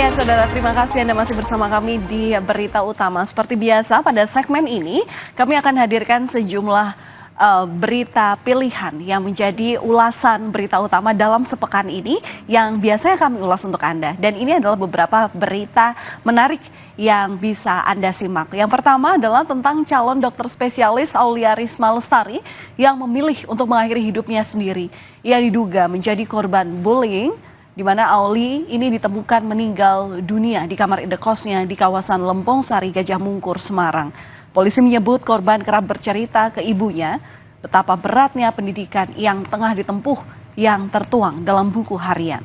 Ya, saudara, terima kasih Anda masih bersama kami di Berita Utama. Seperti biasa, pada segmen ini kami akan hadirkan sejumlah berita pilihan yang menjadi ulasan berita utama dalam sepekan ini yang biasanya kami ulas untuk Anda. Dan ini adalah beberapa berita menarik yang bisa Anda simak. Yang pertama adalah tentang calon dokter spesialis Aulia Risma Lestari yang memilih untuk mengakhiri hidupnya sendiri. Ia diduga menjadi korban bullying, di mana Auli ini ditemukan meninggal dunia di kamar indekosnya di kawasan Lempong Sari, Gajah Mungkur, Semarang. Polisi menyebut korban kerap bercerita ke ibunya betapa beratnya pendidikan yang tengah ditempuh yang tertuang dalam buku harian.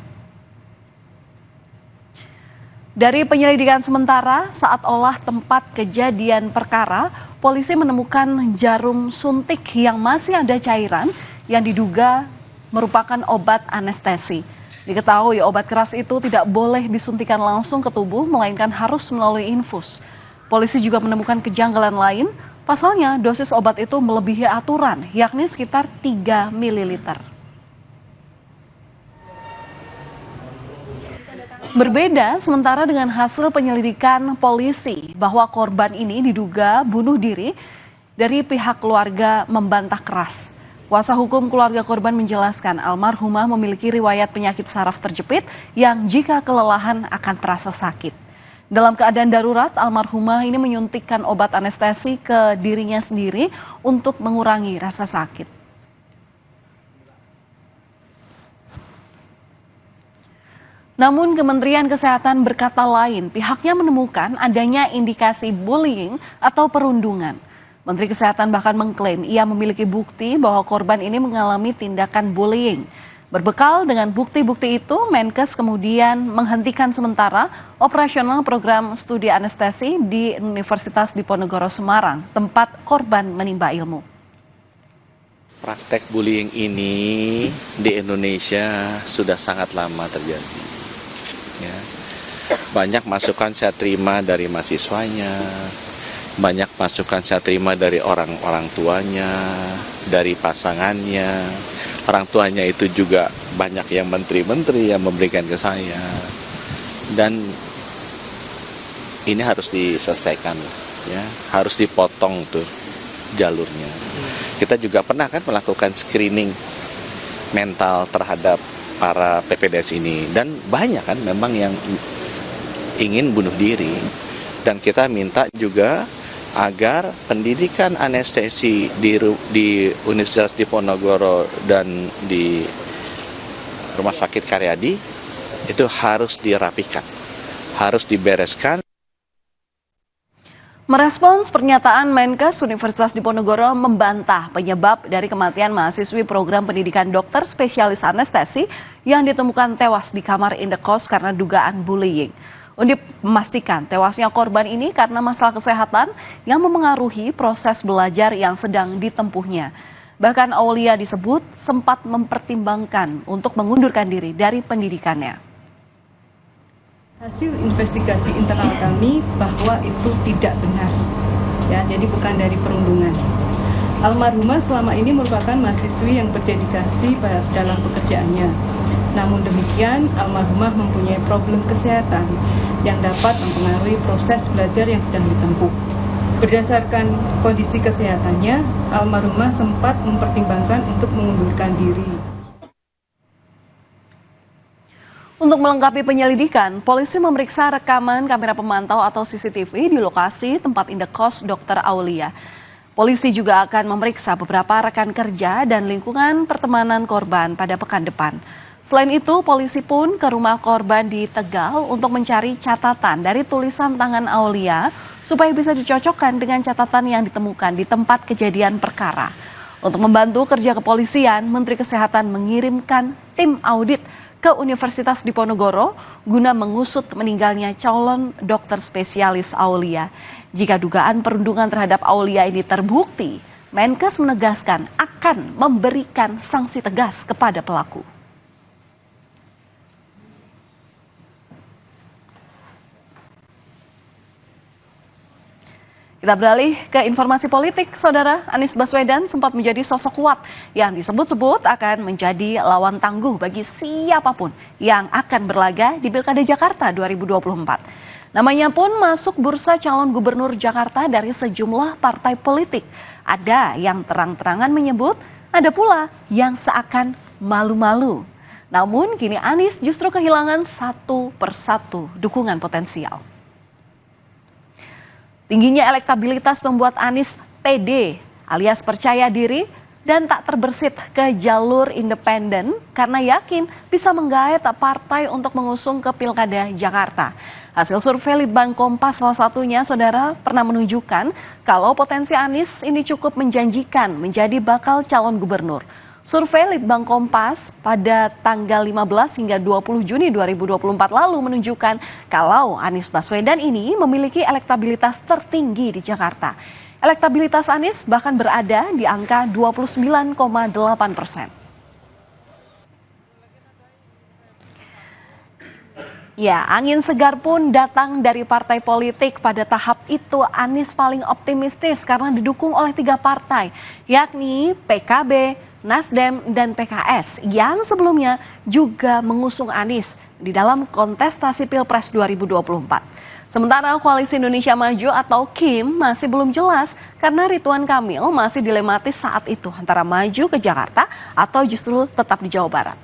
Dari penyelidikan sementara, saat olah tempat kejadian perkara, polisi menemukan jarum suntik yang masih ada cairan yang diduga merupakan obat anestesi. Diketahui obat keras itu tidak boleh disuntikan langsung ke tubuh, melainkan harus melalui infus. Polisi juga menemukan kejanggalan lain, pasalnya dosis obat itu melebihi aturan, yakni sekitar 3 ml. Berbeda sementara dengan hasil penyelidikan polisi bahwa korban ini diduga bunuh diri, dari pihak keluarga membantah keras. Kuasa hukum keluarga korban menjelaskan almarhumah memiliki riwayat penyakit saraf terjepit yang jika kelelahan akan terasa sakit. Dalam keadaan darurat, almarhumah ini menyuntikkan obat anestesi ke dirinya sendiri untuk mengurangi rasa sakit. Namun Kementerian Kesehatan berkata lain, pihaknya menemukan adanya indikasi bullying atau perundungan. Menteri Kesehatan bahkan mengklaim ia memiliki bukti bahwa korban ini mengalami tindakan bullying. Berbekal dengan bukti-bukti itu, Menkes kemudian menghentikan sementara operasional program studi anestesi di Universitas Diponegoro Semarang, tempat korban menimba ilmu. Praktek bullying ini di Indonesia sudah sangat lama terjadi. Ya. Banyak masukan saya terima dari mahasiswanya, banyak masukan saya terima dari orang-orang tuanya, dari pasangannya. Orang tuanya itu juga banyak yang menteri-menteri yang memberikan ke saya. Dan ini harus diselesaikan, ya, harus dipotong tuh jalurnya. Kita juga pernah kan melakukan screening mental terhadap para PPDS ini, dan banyak kan memang yang ingin bunuh diri. Dan kita minta juga agar pendidikan anestesi di Universitas Diponegoro dan di Rumah Sakit Karyadi itu harus dirapikan, harus dibereskan. Merespons pernyataan Menkes, Universitas Diponegoro membantah penyebab dari kematian mahasiswi program pendidikan dokter spesialis anestesi yang ditemukan tewas di kamar indekos karena dugaan bullying. Undip memastikan tewasnya korban ini karena masalah kesehatan yang memengaruhi proses belajar yang sedang ditempuhnya. Bahkan Aulia disebut sempat mempertimbangkan untuk mengundurkan diri dari pendidikannya. Hasil investigasi internal kami bahwa itu tidak benar, ya, jadi bukan dari perundungan. Almarhumah selama ini merupakan mahasiswi yang berdedikasi dalam pekerjaannya. Namun demikian, almarhumah mempunyai problem kesehatan yang dapat mempengaruhi proses belajar yang sedang ditempuh. Berdasarkan kondisi kesehatannya, almarhumah sempat mempertimbangkan untuk mengundurkan diri. Untuk melengkapi penyelidikan, polisi memeriksa rekaman kamera pemantau atau CCTV di lokasi tempat indekos Dr. Aulia. Polisi juga akan memeriksa beberapa rekan kerja dan lingkungan pertemanan korban pada pekan depan. Selain itu, polisi pun ke rumah korban di Tegal untuk mencari catatan dari tulisan tangan Aulia supaya bisa dicocokkan dengan catatan yang ditemukan di tempat kejadian perkara. Untuk membantu kerja kepolisian, Menteri Kesehatan mengirimkan tim audit ke Universitas Diponegoro guna mengusut meninggalnya calon dokter spesialis Aulia. Jika dugaan perundungan terhadap Aulia ini terbukti, Menkes menegaskan akan memberikan sanksi tegas kepada pelaku. Kita beralih ke informasi politik, Saudara. Anies Baswedan sempat menjadi sosok kuat yang disebut-sebut akan menjadi lawan tangguh bagi siapapun yang akan berlaga di Pilkada Jakarta 2024. Namanya pun masuk bursa calon gubernur Jakarta dari sejumlah partai politik. Ada yang terang-terangan menyebut, ada pula yang seakan malu-malu. Namun kini Anies justru kehilangan satu persatu dukungan potensial. Tingginya elektabilitas membuat Anies pede alias percaya diri dan tak terbersit ke jalur independen karena yakin bisa menggait partai untuk mengusung ke Pilkada Jakarta. Hasil survei Litbang Kompas salah satunya, Saudara, pernah menunjukkan kalau potensi Anies ini cukup menjanjikan menjadi bakal calon gubernur. Survei Litbang Kompas pada tanggal 15 hingga 20 Juni 2024 lalu menunjukkan kalau Anies Baswedan ini memiliki elektabilitas tertinggi di Jakarta. Elektabilitas Anies bahkan berada di angka 29,8%. Ya, angin segar pun datang dari partai politik. Pada tahap itu Anies paling optimistis karena didukung oleh 3 partai, yakni PKB, Nasdem, dan PKS yang sebelumnya juga mengusung Anies di dalam kontestasi Pilpres 2024. Sementara Koalisi Indonesia Maju atau KIM masih belum jelas karena Ridwan Kamil masih dilematis saat itu antara maju ke Jakarta atau justru tetap di Jawa Barat.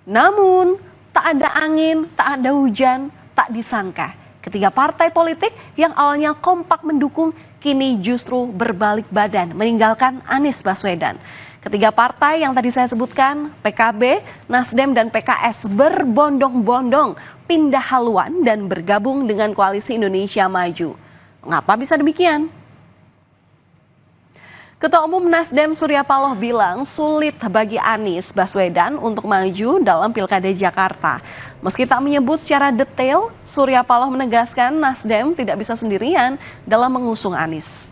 Namun, tak ada angin, tak ada hujan, tak disangka. Ketiga partai politik yang awalnya kompak mendukung kini justru berbalik badan meninggalkan Anies Baswedan. Ketiga partai yang tadi saya sebutkan, PKB, Nasdem, dan PKS berbondong-bondong pindah haluan dan bergabung dengan Koalisi Indonesia Maju. Mengapa bisa demikian? Ketua Umum Nasdem Surya Paloh bilang sulit bagi Anies Baswedan untuk maju dalam Pilkada Jakarta. Meski tak menyebut secara detail, Surya Paloh menegaskan Nasdem tidak bisa sendirian dalam mengusung Anies.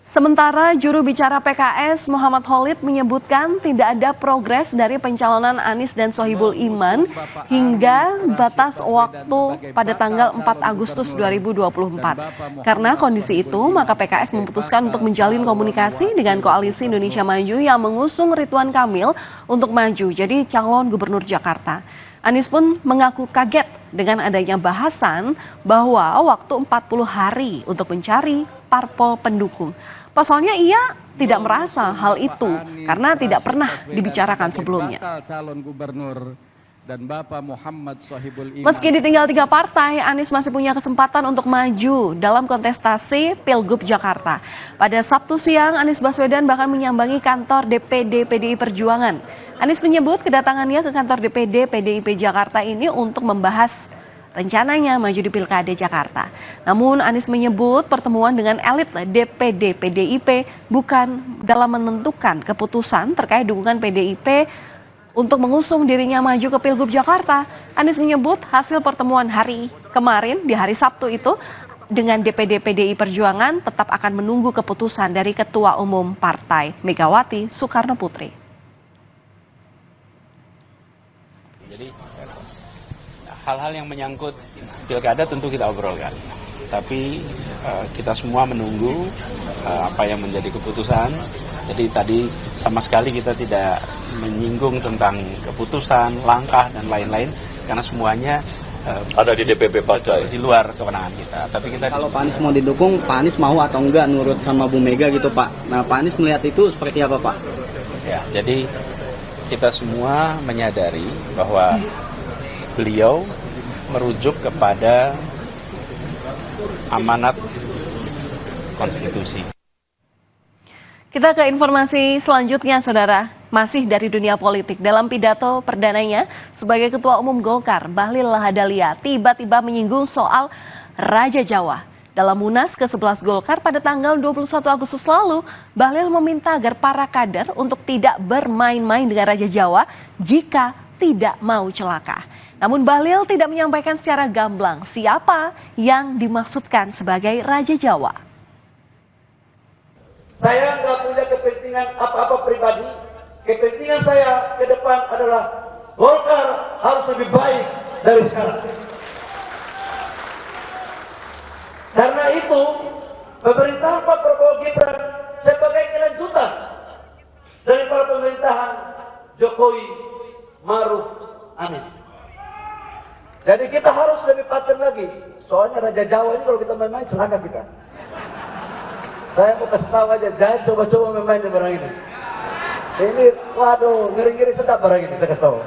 Sementara juru bicara PKS Muhammad Khalid menyebutkan tidak ada progres dari pencalonan Anies dan Sohibul Iman hingga batas waktu pada tanggal 4 Agustus 2024. Karena kondisi itu, maka PKS memutuskan untuk menjalin komunikasi dengan Koalisi Indonesia Maju yang mengusung Ridwan Kamil untuk maju jadi calon gubernur Jakarta. Anies pun mengaku kaget dengan adanya bahasan bahwa waktu 40 hari untuk mencari parpol pendukung. Pasalnya ia tidak merasa hal itu karena tidak pernah dibicarakan sebelumnya. Meski ditinggal 3 partai, Anies masih punya kesempatan untuk maju dalam kontestasi Pilgub Jakarta. Pada Sabtu siang, Anies Baswedan bahkan menyambangi kantor DPD PDI Perjuangan. Anies menyebut kedatangannya ke kantor DPD PDIP Jakarta ini untuk membahas rencananya maju di Pilkada Jakarta. Namun Anies menyebut pertemuan dengan elit DPD PDIP bukan dalam menentukan keputusan terkait dukungan PDIP untuk mengusung dirinya maju ke Pilgub Jakarta. Anies menyebut hasil pertemuan hari kemarin di hari Sabtu itu dengan DPD PDI Perjuangan tetap akan menunggu keputusan dari Ketua Umum Partai Megawati Soekarno Putri. Jadi hal-hal yang menyangkut pilkada tentu kita obrolkan, tapi kita semua menunggu apa yang menjadi keputusan. Jadi tadi sama sekali kita tidak menyinggung tentang keputusan, langkah, dan lain-lain, karena semuanya ada di DPP partai, di luar kewenangan kita. Tapi kita kalau Pak Anies mau didukung, Pak Anies mau atau enggak nurut sama Bu Mega gitu Pak. Nah Pak Anies melihat itu seperti apa Pak? Ya, jadi kita semua menyadari bahwa beliau merujuk kepada amanat konstitusi. Kita ke informasi selanjutnya, Saudara. Masih dari dunia politik. Dalam pidato perdananya sebagai Ketua Umum Golkar, Bahlil Lahadalia tiba-tiba menyinggung soal Raja Jawa. Dalam Munas ke-11 Golkar pada tanggal 21 Agustus lalu, Bahlil meminta agar para kader untuk tidak bermain-main dengan Raja Jawa jika tidak mau celaka. Namun Bahlil tidak menyampaikan secara gamblang siapa yang dimaksudkan sebagai Raja Jawa. Saya nggak punya kepentingan apa-apa pribadi. Kepentingan saya ke depan adalah Golkar harus lebih baik dari sekarang. Karena itu, pemerintahan Pak Prabowo Gibran sebagai kelanjutan daripada pemerintahan Jokowi, Maruf, Amin. Jadi kita harus lebih paten lagi. Soalnya Raja Jawa ini kalau kita main-main celaka kita. Saya mau kasih tahu aja, jangan coba-coba main-main di barang ini. Ini, waduh, ngeri-ngeri sedap barang ini, saya kasih tahu.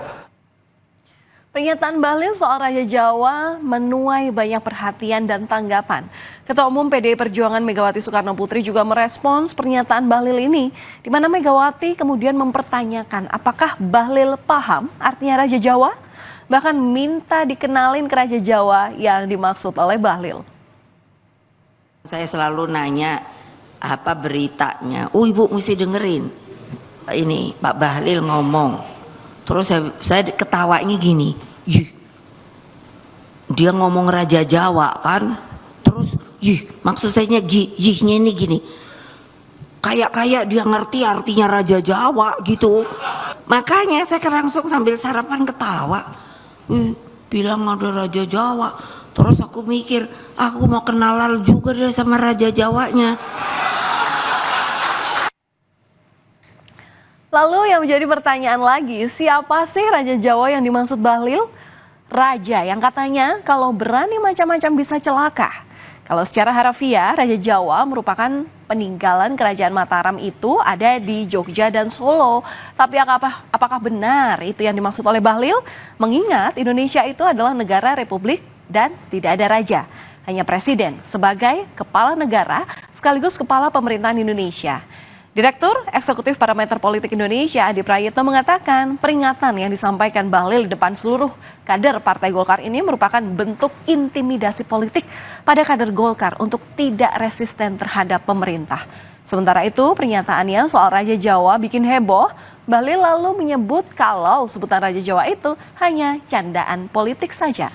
Pernyataan Bahlil soal Raja Jawa menuai banyak perhatian dan tanggapan. Ketua Umum PDI Perjuangan Megawati Soekarno Putri juga merespons pernyataan Bahlil ini, di mana Megawati kemudian mempertanyakan apakah Bahlil paham artinya Raja Jawa, bahkan minta dikenalin ke Raja Jawa yang dimaksud oleh Bahlil. Saya selalu nanya apa beritanya. Ibu mesti dengerin. Ini Pak Bahlil ngomong. Terus saya ketawanya gini. Dia ngomong Raja Jawa kan. Terus maksud saya yihnya ini gini. Kayak dia ngerti artinya Raja Jawa gitu. Makanya saya langsung sambil sarapan ketawa. Bilang ada Raja Jawa. Terus aku mikir, aku mau kenalan juga deh sama Raja Jawanya. Lalu yang menjadi pertanyaan lagi, siapa sih Raja Jawa yang dimaksud Bahlil? Raja yang katanya kalau berani macam-macam bisa celaka. Kalau secara harafiah, Raja Jawa merupakan peninggalan Kerajaan Mataram itu ada di Jogja dan Solo. Tapi apakah benar itu yang dimaksud oleh Bahlil? Mengingat Indonesia itu adalah negara republik dan tidak ada raja. Hanya presiden sebagai kepala negara sekaligus kepala pemerintahan Indonesia. Direktur Eksekutif Parameter Politik Indonesia Adi Prayitno mengatakan peringatan yang disampaikan Bahlil di depan seluruh kader Partai Golkar ini merupakan bentuk intimidasi politik pada kader Golkar untuk tidak resisten terhadap pemerintah. Sementara itu pernyataannya soal Raja Jawa bikin heboh, Bahlil lalu menyebut kalau sebutan Raja Jawa itu hanya candaan politik saja.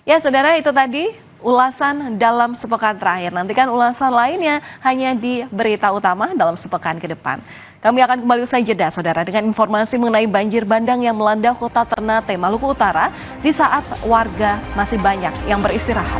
Ya saudara, itu tadi ulasan dalam sepekan terakhir. Nantikan ulasan lainnya hanya di berita utama dalam sepekan ke depan. Kami akan kembali usai jeda, saudara, dengan informasi mengenai banjir bandang yang melanda kota Ternate, Maluku Utara di saat warga masih banyak yang beristirahat.